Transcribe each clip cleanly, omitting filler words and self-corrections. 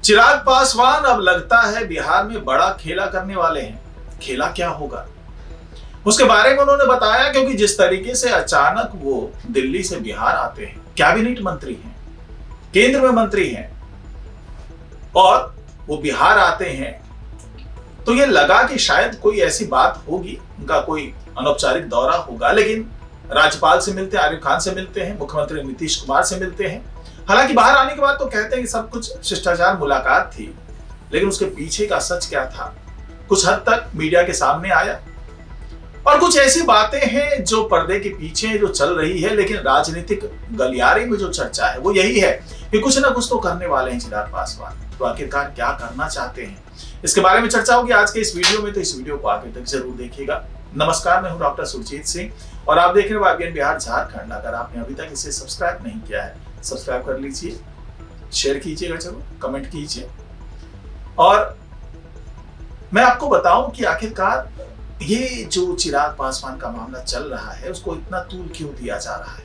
चिराग पासवान अब लगता है बिहार में बड़ा खेला करने वाले हैं। खेला क्या होगा उसके बारे में उन्होंने बताया, क्योंकि जिस तरीके से अचानक वो दिल्ली से बिहार आते हैं, कैबिनेट मंत्री हैं, केंद्र में मंत्री हैं और वो बिहार आते हैं, तो ये लगा कि शायद कोई ऐसी बात होगी, उनका कोई अनौपचारिक दौरा होगा। लेकिन राज्यपाल से मिलते हैं, आरिफ खान से मिलते हैं, मुख्यमंत्री नीतीश कुमार से मिलते हैं। हालांकि बाहर आने के बाद तो कहते हैं कि सब कुछ शिष्टाचार मुलाकात थी, लेकिन उसके पीछे का सच क्या था कुछ हद तक मीडिया के सामने आया। और कुछ ऐसी बातें हैं जो पर्दे के पीछे जो चल रही है, लेकिन राजनीतिक गलियारे में जो चर्चा है वो यही है कि कुछ ना कुछ तो करने वाले हैं चिराग पासवान। तो आखिरकार क्या करना चाहते हैं, इसके बारे में चर्चा होगी आज के इस वीडियो में, तो इस वीडियो को आगे तक जरूर देखिएगा। नमस्कार, मैं हूं डॉक्टर सुरजीत सिंह और आप देख रहे हैं YBN बिहार झारखंड। अगर आपने अभी तक इसे सब्सक्राइब नहीं किया है, सब्सक्राइब कर लीजिए, शेयर कीजिएगा, जरूर कमेंट कीजिए। और मैं आपको बताऊं कि आखिरकार ये जो चिराग पासवान का मामला चल रहा है, उसको इतना तूल क्यों दिया जा रहा है।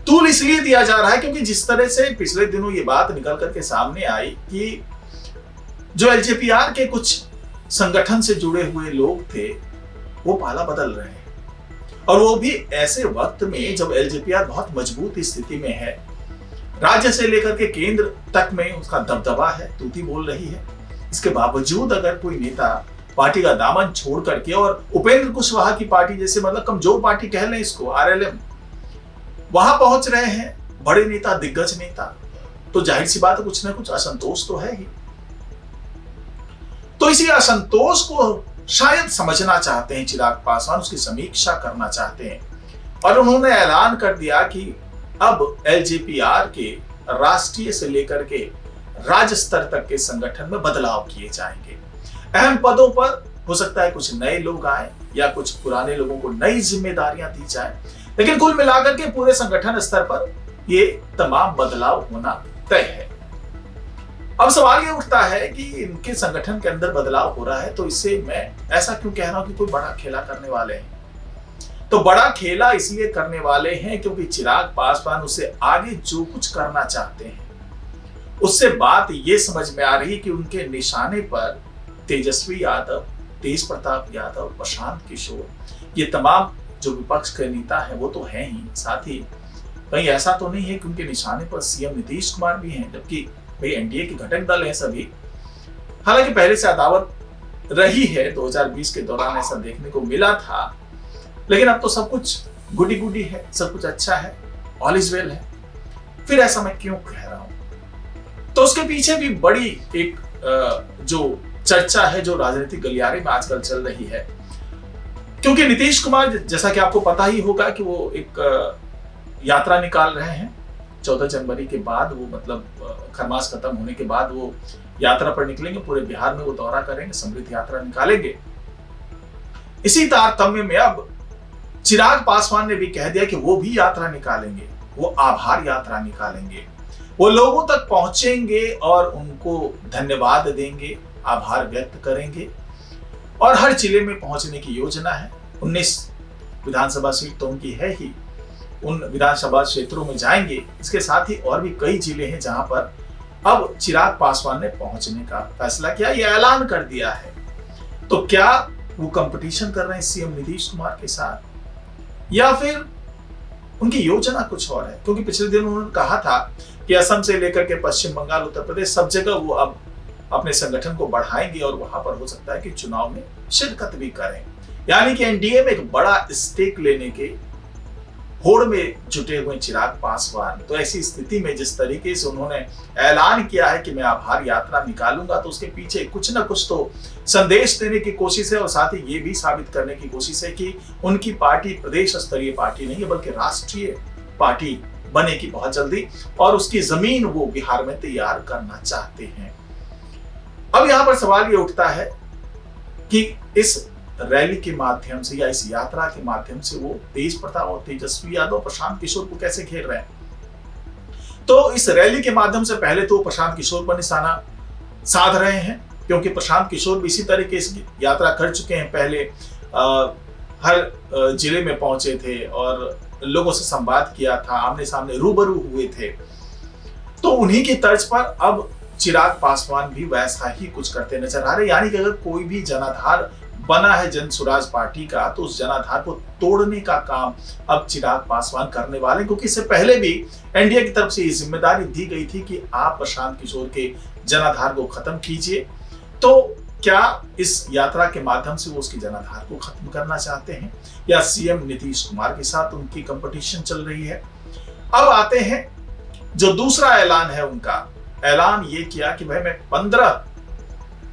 तूल इसलिए दिया जा रहा है क्योंकि जिस तरह से पिछले दिनों ये बात निकल करके सामने आई कि जो LJPR के कुछ संगठन से जुड़े हुए लोग थे वो पाला बदल रहे हैं, और वो भी ऐसे वक्त में जब LJPR बहुत मजबूत स्थिति में है, राज्य से लेकर के केंद्र तक में उसका दबदबा है, तूती बोल रही है। इसके बावजूद अगर कोई नेता पार्टी का दामन छोड़ करके, और उपेंद्र कुशवाहा की पार्टी जैसे मतलब कमजोर पार्टी कह लें इसको, RLM, वहां पहुंच रहे हैं बड़े नेता, दिग्गज नेता, तो जाहिर सी बात है कुछ ना कुछ असंतोष तो है ही। तो इसी असंतोष को शायद समझना चाहते हैं चिराग पासवान, उसकी समीक्षा करना चाहते हैं, और उन्होंने ऐलान कर दिया कि अब LJPR के राष्ट्रीय से लेकर के राज्य स्तर तक के संगठन में बदलाव किए जाएंगे। अहम पदों पर हो सकता है कुछ नए लोग आए या कुछ पुराने लोगों को नई जिम्मेदारियां दी जाए, लेकिन कुल मिलाकर के पूरे संगठन स्तर पर ये तमाम बदलाव होना तय है। अब सवाल ये उठता है कि इनके संगठन के अंदर बदलाव हो रहा है, तो इससे मैं ऐसा क्यों कह रहा हूं कि कोई बड़ा खेला करने वाले हैं। तो बड़ा खेला इसलिए करने वाले हैं क्योंकि चिराग पासवान उससे आगे जो कुछ करना चाहते हैं, उससे बात ये समझ में आ रही है कि उनके निशाने पर तेजस्वी यादव, तेज प्रताप यादव, प्रशांत किशोर, ये तमाम जो विपक्ष के नेता हैं वो तो हैं ही, साथ ही कहीं ऐसा तो नहीं है कि उनके निशाने पर CM नीतीश कुमार भी हैं, जबकि भाई NDA के घटक दल हैं सभी। हालांकि पहले से अदावत रही है, 2020 के दौरान ऐसा देखने को मिला था, लेकिन अब तो सब कुछ गुडी गुडी है, सब कुछ अच्छा है, ऑल इज वेल है। फिर ऐसा मैं क्यों कह रहा हूं, तो उसके पीछे भी बड़ी एक जो चर्चा है जो राजनीतिक गलियारे में आजकल चल रही है। क्योंकि नीतीश कुमार, जैसा कि आपको पता ही होगा कि वो एक यात्रा निकाल रहे हैं 14 जनवरी के बाद, वो मतलब खरमास खत्म होने के बाद वो यात्रा पर निकलेंगे, पूरे बिहार में वो दौरा करेंगे, समृद्ध यात्रा निकालेंगे। इसी तारतम्य में अब चिराग पासवान ने भी कह दिया कि वो भी यात्रा निकालेंगे, वो आभार यात्रा निकालेंगे, वो लोगों तक पहुंचेंगे और उनको धन्यवाद देंगे, आभार व्यक्त करेंगे, और हर जिले में पहुंचने की योजना है। 19 विधानसभा सीट तो उनकी है ही, उन विधानसभा क्षेत्रों में जाएंगे। इसके साथ ही और भी कई जिले हैं जहां पर अब चिराग पासवान ने पहुंचने का फैसला किया, यह ऐलान कर दिया है। तो क्या वो कंपटीशन कर रहे हैं CM नीतीश कुमार के साथ, या फिर उनकी योजना कुछ और है। क्योंकि पिछले दिन उन्होंने कहा था कि असम से लेकर के पश्चिम बंगाल, उत्तर प्रदेश, सब जगह वो अब अपने संगठन को बढ़ाएंगे और वहां पर हो सकता है कि चुनाव में शिरकत भी करें, यानी कि NDA में एक बड़ा स्टेक लेने के होड़ में जुटे हुए चिराग पासवान। तो ऐसी स्थिति में जिस तरीके से उन्होंने ऐलान किया है कि मैं आभार यात्रा निकालूंगा, तो उसके पीछे कुछ ना कुछ तो संदेश देने की कोशिश है, और साथ ही ये भी साबित करने की कोशिश है कि उनकी पार्टी प्रदेश स्तरीय पार्टी नहीं है, बल्कि राष्ट्रीय पार्टी बनेगी बहुत जल्दी, और उसकी जमीन वो बिहार में तैयार करना चाहते हैं। अब यहां पर सवाल ये उठता है कि इस रैली के माध्यम से या इस यात्रा के माध्यम से वो तेज प्रताप और तेजस्वी यादव, प्रशांत किशोर को कैसे घेर रहे हैं। तो इस रैली के माध्यम से पहले तो प्रशांत किशोर पर निशाना साध रहे हैं, क्योंकि प्रशांत किशोर भी इसी तरीके से यात्रा कर चुके हैं। पहले हर जिले में पहुंचे थे और लोगों से संवाद किया था, आमने सामने रूबरू हुए थे। तो उन्हीं की तर्ज पर अब चिराग पासवान भी वैसा ही कुछ करते नजर आ रहे। यानी कि अगर कोई भी जनाधार बना है जन स्वराज पार्टी का, तो उस जनाधार को तोड़ने का काम अब चिराग पासवान करने वाले, क्योंकि इससे पहले भी एनडीए की तरफ से ये जिम्मेदारी दी गई थी कि आप प्रशांत किशोर के जनाधार को खत्म कीजिए। तो क्या इस यात्रा के माध्यम से वो उसकी जनाधार को खत्म करना चाहते हैं, या सीएम नीतीश कुमार के साथ उनकी कंपटीशन चल रही है? अब आते हैं जो दूसरा ऐलान है उनका। ऐलान ये किया कि भाई मैं 15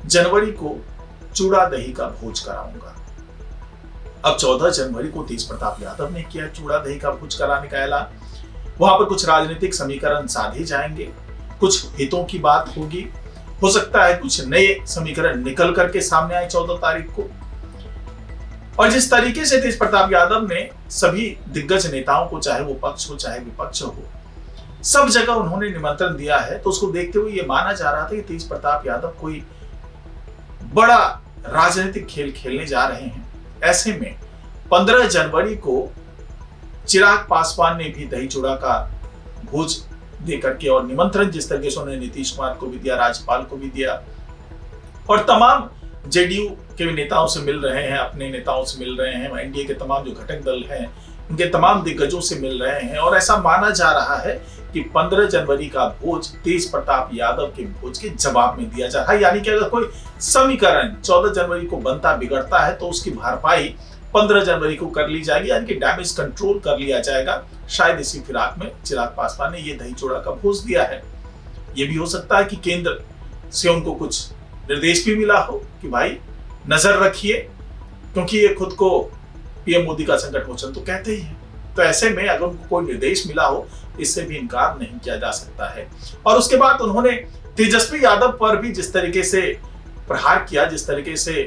जनवरी को चूड़ा दही का भोज कराऊंगा। अब 14 जनवरी को तेज प्रताप यादव ने किया चूड़ा दही का भोज कराने का ऐलान। वहां पर कुछ राजनीतिक समीकरण साधे जाएंगे, कुछ हितों की बात होगी, हो सकता है कुछ नए समीकरण निकल करके सामने आए 14 तारीख को। और जिस तरीके से तेज प्रताप यादव ने सभी दिग्गज नेताओं को, चाहे वो पक्ष हो चाहे विपक्ष हो, सब जगह उन्होंने निमंत्रण दिया है, तो उसको देखते हुए ये माना जा रहा था कि तेज प्रताप यादव कोई बड़ा राजनीतिक खेल खेलने जा रहे हैं। ऐसे में 15 जनवरी को चिराग पासवान ने भी दही चूड़ा का भोज देकर के, और निमंत्रण जिस तरीके से उन्होंने नीतीश कुमार को भी दिया, राज्यपाल को भी दिया, और तमाम जेडीयू के नेताओं से मिल रहे हैं, अपने नेताओं से मिल रहे हैं, एनडीए के तमाम जो घटक दल हैं उनके तमाम दिग्गजों से मिल रहे हैं। और ऐसा माना जा रहा है कि 15 जनवरी का भोज तेज प्रताप यादव के भोज के जवाब में दिया जा रहा है। यानी कि अगर कोई समीकरण 14 जनवरी को बनता बिगड़ता है तो उसकी भरपाई 15 जनवरी को कर ली जाएगी, यानी कि डैमेज कंट्रोल कर लिया जाएगा। शायद इसी फिराक में चिराग पासवान ने ये दही चूड़ा का भोज दिया है। ये भी हो सकता है कि केंद्र से उनको कुछ निर्देश भी मिला हो कि भाई नजर रखिए, क्योंकि ये खुद को पीएम मोदी का संकट मोचन तो कहते ही हैं। तो ऐसे में अगर उनको कोई निर्देश मिला हो, इससे भी इनकार नहीं किया जा सकता है। और उसके बाद उन्होंने तेजस्वी यादव पर भी जिस तरीके से प्रहार किया, जिस तरीके से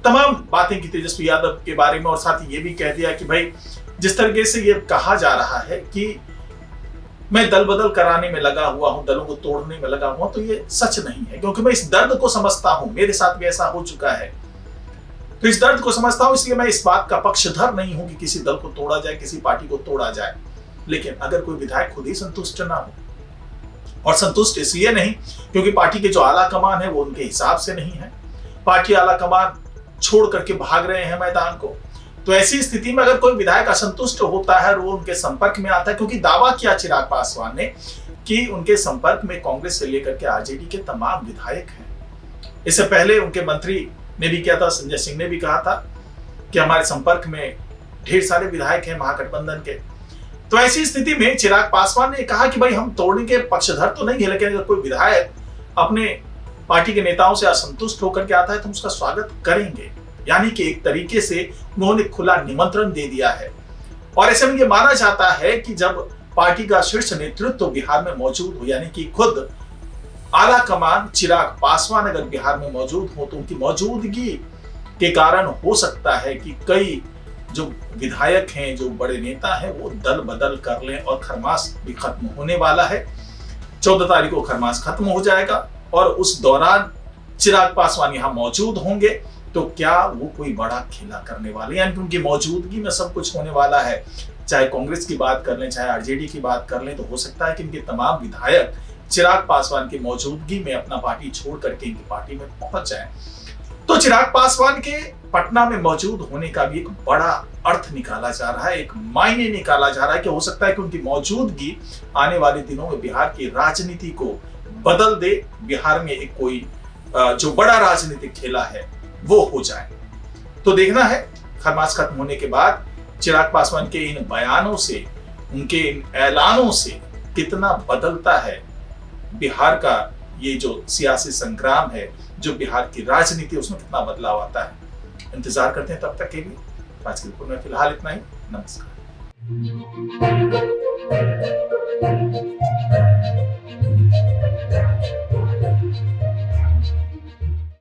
तमाम बातें की तेजस्वी यादव के बारे में, और साथ ही ये भी कह दिया कि भाई जिस तरीके से ये कहा जा रहा है कि मैं दल बदल कराने में लगा हुआ हूं, दलों को तोड़ने में लगा हुआ, तो ये सच नहीं है, क्योंकि मैं इस दर्द को समझता हूं, मेरे साथ भी ऐसा हो चुका है। तो इस दर्द को समझता हूं, इसलिए मैं इस बात का पक्षधर नहीं हूं कि किसी दल को तोड़ा जाए, किसी पार्टी को तोड़ा जाए। लेकिन अगर कोई विधायक खुद ही संतुष्ट ना हो, और संतुष्ट इसलिए नहीं क्योंकि पार्टी के जो आला कमान है वो उनके हिसाब से नहीं है, पार्टी आला कमान छोड़ करके भाग रहे हैं मैदान को, तो ऐसी स्थिति में अगर कोई विधायक असंतुष्ट होता है और वो उनके संपर्क में आता है, क्योंकि दावा किया चिराग पासवान ने कि उनके संपर्क में कांग्रेस से लेकर के आरजेडी के तमाम विधायक हैं। इससे पहले उनके मंत्री ने भी किया था, संजय सिंह ने भी कहा था कि हमारे संपर्क में ढेर सारे विधायक हैं महागठबंधन के। तो ऐसी स्थिति में चिराग पासवान ने कहा कि भाई हम तोड़ने के पक्षधर तो नहीं है, लेकिन अगर कोई विधायक अपने पार्टी के नेताओं से असंतुष्ट होकर के आता है तो हम उसका स्वागत करेंगे। यानी कि एक तरीके से उन्होंने खुला निमंत्रण दे दिया है। और ऐसे में ये माना जाता है कि जब पार्टी का शीर्ष नेतृत्व तो बिहार में मौजूद हो, यानी कि खुद आला कमान चिराग पासवान अगर बिहार में मौजूद हो, तो उनकी मौजूदगी के कारण हो सकता है कि कई जो विधायक हैं, जो बड़े नेता हैं, वो दल बदल कर लें, और खरमास भी खत्म होने वाला है। 14 तारीख को खरमास खत्म हो जाएगा, और उस दौरान चिराग पासवान यहाँ मौजूद होंगे, तो क्या वो कोई बड़ा खेला करने वाले, यानी कि उनकी मौजूदगी में सब कुछ होने वाला है। चाहे कांग्रेस की बात कर लें, चाहे आरजेडी की बात कर लें, तो हो सकता है कि इनके तमाम विधायक चिराग पासवान की मौजूदगी में अपना पार्टी छोड़ करके इनकी पार्टी में पहुंच जाए। तो चिराग पासवान के पटना में मौजूद होने का भी एक बड़ा अर्थ निकाला जा रहा है, एक मायने निकाला जा रहा है कि हो सकता है कि उनकी मौजूदगी आने वाले दिनों में बिहार की राजनीति को बदल दे, बिहार में एक कोई जो बड़ा राजनीतिक खेला है वो हो जाए। तो देखना है खरमास खत्म होने के बाद चिराग पासवान के इन बयानों से, उनके इन ऐलानों से कितना बदलता है बिहार का ये जो सियासी संग्राम है, जो बिहार की राजनीति, उसमें कितना बदलाव आता है। इंतजार करते हैं तब तक के लिए। आज की रिपोर्ट में फिलहाल इतना ही। नमस्कार।